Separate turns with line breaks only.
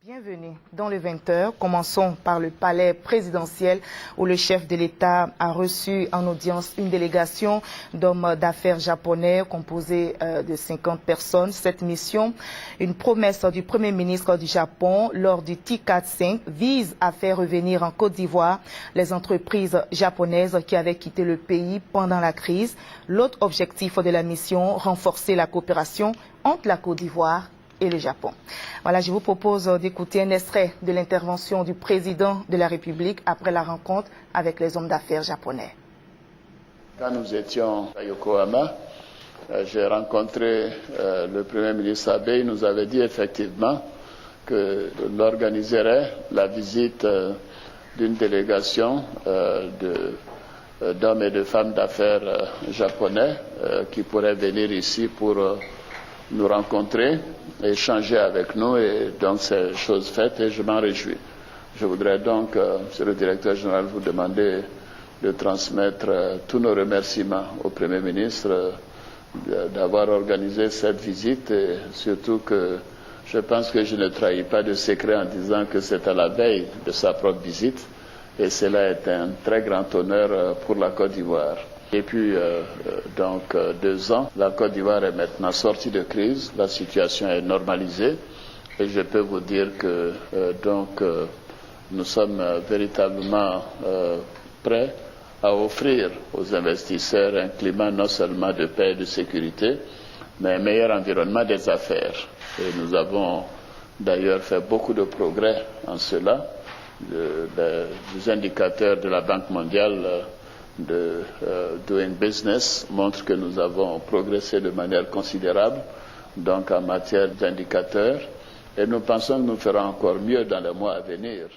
Bienvenue dans le 20h. Commençons par le palais présidentiel où le chef de l'État a reçu en audience une délégation d'hommes d'affaires japonais composée de 50 personnes. Cette mission, une promesse du Premier ministre du Japon lors du TICAD 5, vise à faire revenir en Côte d'Ivoire les entreprises japonaises qui avaient quitté le pays pendant la crise. L'autre objectif de la mission, renforcer la coopération entre la Côte d'Ivoire et le Japon. Voilà, je vous propose d'écouter un extrait de l'intervention du président de la République après la rencontre avec les hommes d'affaires japonais.
Quand nous étions à Yokohama, j'ai rencontré le Premier ministre Abe. Il nous avait dit effectivement qu'il organiserait la visite d'une délégation d'hommes et de femmes d'affaires japonais qui pourraient venir ici pour nous rencontrer, échanger avec nous, et donc c'est chose faite et je m'en réjouis. Je voudrais donc, Monsieur le Directeur général, vous demander de transmettre tous nos remerciements au Premier ministre d'avoir organisé cette visite, et surtout que je pense que je ne trahis pas de secret en disant que c'est à la veille de sa propre visite, et cela est un très grand honneur pour la Côte d'Ivoire. Et puis, 2 ans, la Côte d'Ivoire est maintenant sortie de crise, la situation est normalisée et je peux vous dire que nous sommes véritablement prêts à offrir aux investisseurs un climat non seulement de paix et de sécurité, mais un meilleur environnement des affaires. Et nous avons d'ailleurs fait beaucoup de progrès en cela. Les indicateurs de la Banque mondiale de Doing Business montre que nous avons progressé de manière considérable donc en matière d'indicateurs, et nous pensons que nous ferons encore mieux dans les mois à venir.